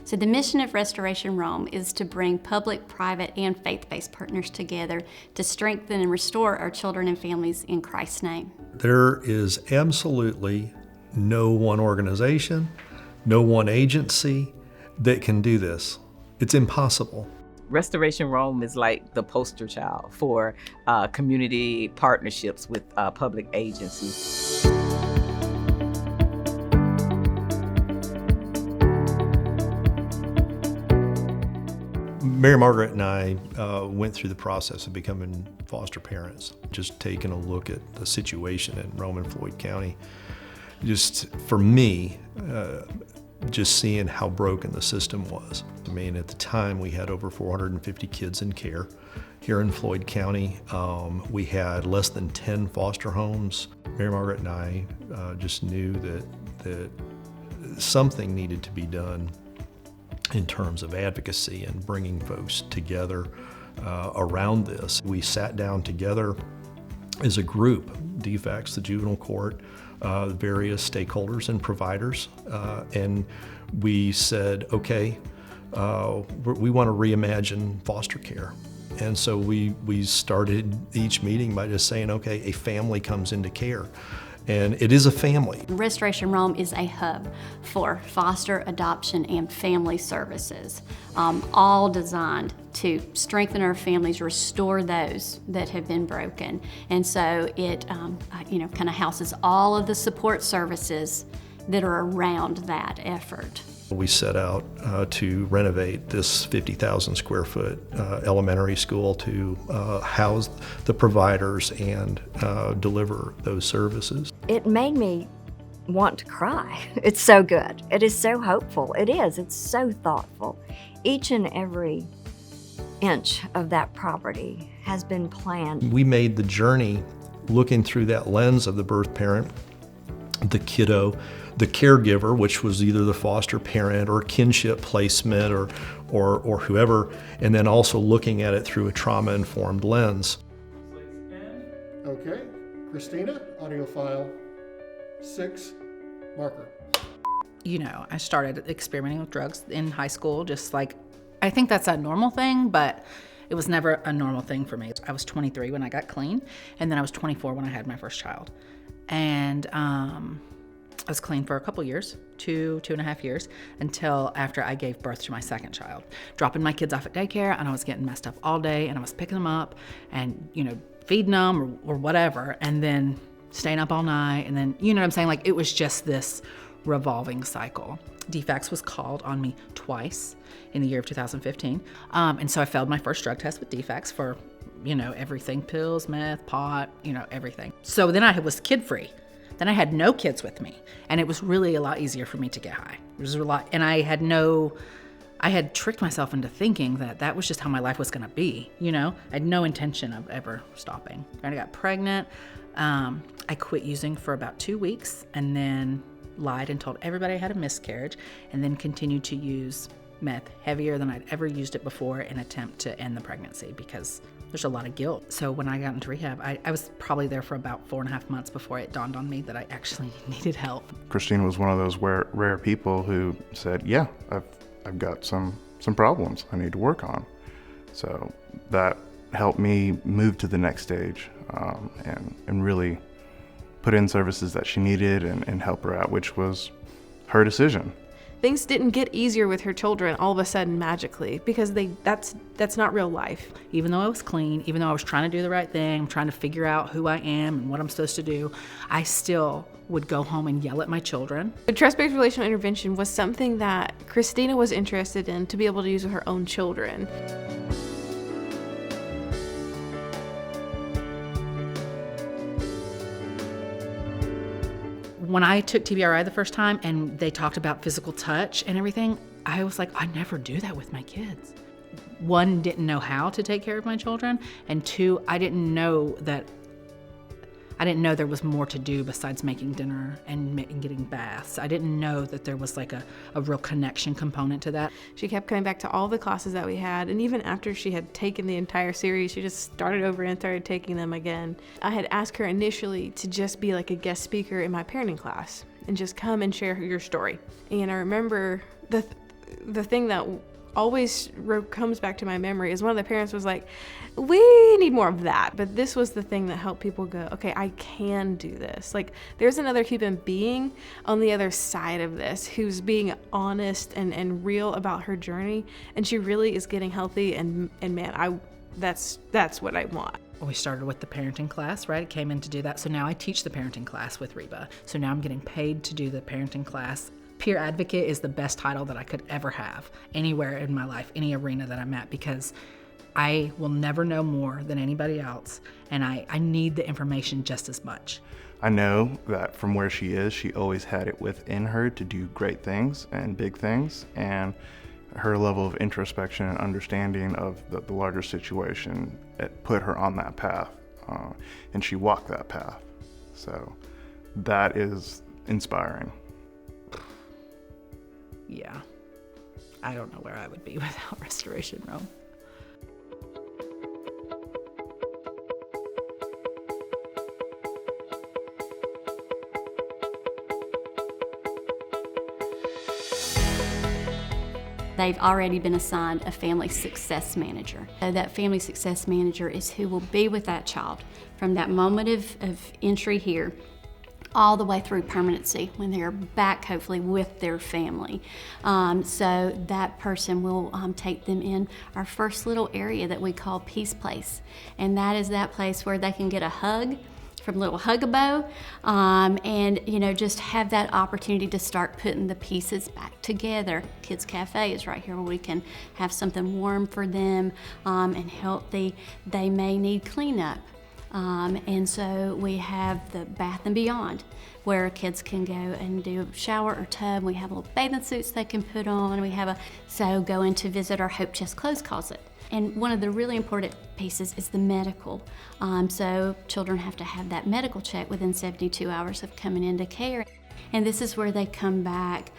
So the mission of Restoration Rome is to bring public, private, and faith-based partners together to strengthen and restore our children and families in Christ's name. There is absolutely no one organization, no one agency that can do this. It's impossible. Restoration Rome is like the poster child for community partnerships with public agencies. Mary Margaret and I went through the process of becoming foster parents, just taking a look at the situation in Rome and Floyd County. Just for me, just seeing how broken the system was. I mean, at the time we had over 450 kids in care here in Floyd County. We had less than 10 foster homes. Mary Margaret and I just knew that something needed to be done in terms of advocacy and bringing folks together around this. We sat down together as a group, DFACS, the juvenile court, various stakeholders and providers, and we said, okay, we want to reimagine foster care. And so we started each meeting by just saying, okay, a family comes into care. And it is a family. Restoration Rome is a hub for foster, adoption, and family services, all designed to strengthen our families, restore those that have been broken. And so it kind of houses all of the support services that are around that effort. We set out to renovate this 50,000 square foot elementary school to house the providers and deliver those services. It made me want to cry. It's so good. It is so hopeful. It is. It's so thoughtful. Each and every inch of that property has been planned. We made the journey looking through that lens of the birth parent, the kiddo, the caregiver, which was either the foster parent or kinship placement or whoever, and then also looking at it through a trauma-informed lens. Okay, Christina, audio file 6, marker. You know, I started experimenting with drugs in high school, just like, I think that's a normal thing, but it was never a normal thing for me. I was 23 when I got clean, and then I was 24 when I had my first child. And I was clean for a couple years, two and a half years, until after I gave birth to my second child. Dropping my kids off at daycare, and I was getting messed up all day, and I was picking them up and, feeding them or whatever, and then staying up all night, and then, you know what I'm saying? Like, it was just this revolving cycle. DFACS was called on me twice in the year of 2015. And so I failed my first drug test with DFACS for, everything, pills, meth, pot, everything. So then I was kid-free. Then I had no kids with me, and it was really a lot easier for me to get high. It was a lot, and I had tricked myself into thinking that was just how my life was gonna be, I had no intention of ever stopping. And I got pregnant. I quit using for about 2 weeks, and then lied and told everybody I had a miscarriage, and then continued to use meth heavier than I'd ever used it before in an attempt to end the pregnancy, because there's a lot of guilt. So when I got into rehab, I was probably there for about 4.5 months before it dawned on me that I actually needed help. Christine was one of those rare people who said, yeah, I've got some problems I need to work on. So that helped me move to the next stage and really put in services that she needed and help her out, which was her decision. Things didn't get easier with her children all of a sudden magically, because that's not real life. Even though I was clean, even though I was trying to do the right thing, trying to figure out who I am and what I'm supposed to do, I still would go home and yell at my children. The trust-based relational intervention was something that Christina was interested in to be able to use with her own children. When I took TBRI the first time and they talked about physical touch and everything, I was like, I never do that with my kids. 1, didn't know how to take care of my children, and 2, I didn't know there was more to do besides making dinner and getting baths. I didn't know that there was like a real connection component to that. She kept coming back to all the classes that we had, and even after she had taken the entire series, she just started over and started taking them again. I had asked her initially to just be like a guest speaker in my parenting class and just come and share your story. And I remember the thing that always comes back to my memory is one of the parents was like, we need more of that. But this was the thing that helped people go, okay, I can do this. Like, there's another human being on the other side of this who's being honest and real about her journey, and she really is getting healthy, and man, that's what I want. We started with the parenting class, right? It came in to do that. So now I teach the parenting class with Reba. So now I'm getting paid to do the parenting class. Peer advocate is the best title that I could ever have anywhere in my life, any arena that I'm at, because I will never know more than anybody else, and I need the information just as much. I know that from where she is, she always had it within her to do great things and big things, and her level of introspection and understanding of the larger situation, it put her on that path, and she walked that path. So that is inspiring. Yeah, I don't know where I would be without Restoration Rome. They've already been assigned a family success manager. So that family success manager is who will be with that child from that moment of entry here all the way through permanency when they're back hopefully with their family. So that person will take them in our first little area that we call Peace Place. And that is that place where they can get a hug from Little Hug-A-Bow, and just have that opportunity to start putting the pieces back together. Kids Cafe is right here where we can have something warm for them and healthy. They may need cleanup. And so we have the Bath and Beyond, where kids can go and do a shower or tub. We have little bathing suits they can put on. We have so go in to visit our Hope Chest Clothes Closet. And one of the really important pieces is the medical. So children have to have that medical check within 72 hours of coming into care. And this is where they come back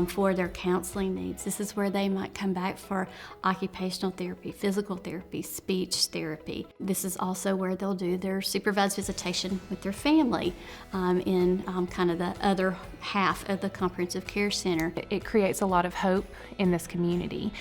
for their counseling needs. This is where they might come back for occupational therapy, physical therapy, speech therapy. This is also where they'll do their supervised visitation with their family in kind of the other half of the comprehensive care center. It creates a lot of hope in this community.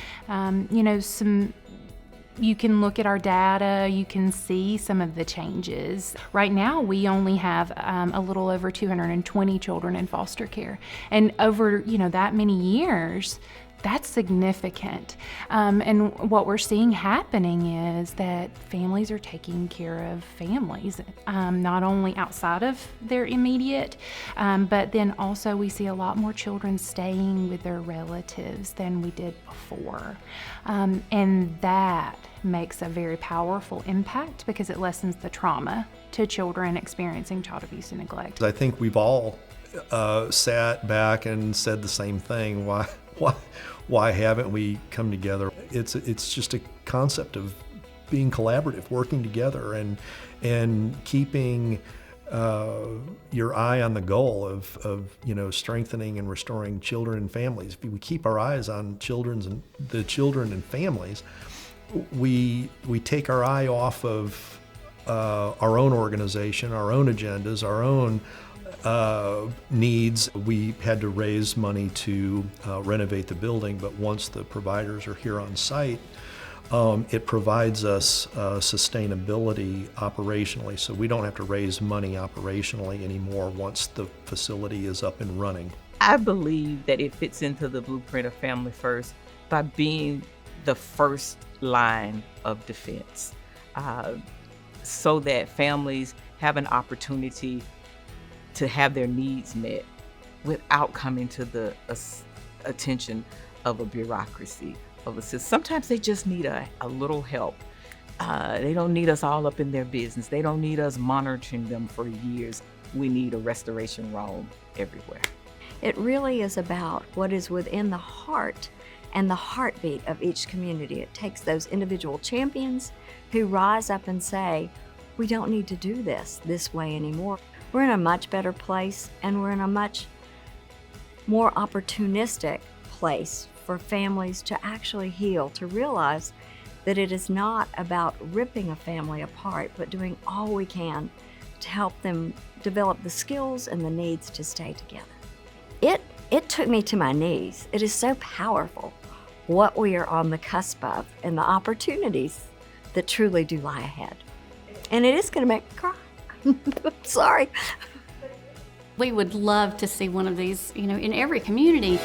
You can look at our data, you can see some of the changes. Right now, we only have a little over 220 children in foster care. And over, that many years, that's significant. And what we're seeing happening is that families are taking care of families, not only outside of their immediate, but then also we see a lot more children staying with their relatives than we did before. And that makes a very powerful impact because it lessens the trauma to children experiencing child abuse and neglect. I think we've all sat back and said the same thing. Why haven't we come together? It's just a concept of being collaborative, working together, and keeping your eye on the goal of strengthening and restoring children and families. If we keep our eyes on the children and families, we take our eye off of our own organization, our own agendas, our own needs. We had to raise money to renovate the building, but once the providers are here on site, it provides us sustainability operationally, so we don't have to raise money operationally anymore once the facility is up and running. I believe that it fits into the blueprint of Family First by being the first line of defense, so that families have an opportunity to have their needs met without coming to the attention of a bureaucracy, of a system. Sometimes they just need a little help. They don't need us all up in their business. They don't need us monitoring them for years. We need a Restoration Rome everywhere. It really is about what is within the heart and the heartbeat of each community. It takes those individual champions who rise up and say, we don't need to do this way anymore. We're in a much better place, and we're in a much more opportunistic place for families to actually heal, to realize that it is not about ripping a family apart, but doing all we can to help them develop the skills and the needs to stay together. It it took me to my knees. It is so powerful what we are on the cusp of and the opportunities that truly do lie ahead. And it is going to make me cry. Sorry. We would love to see one of these, in every community.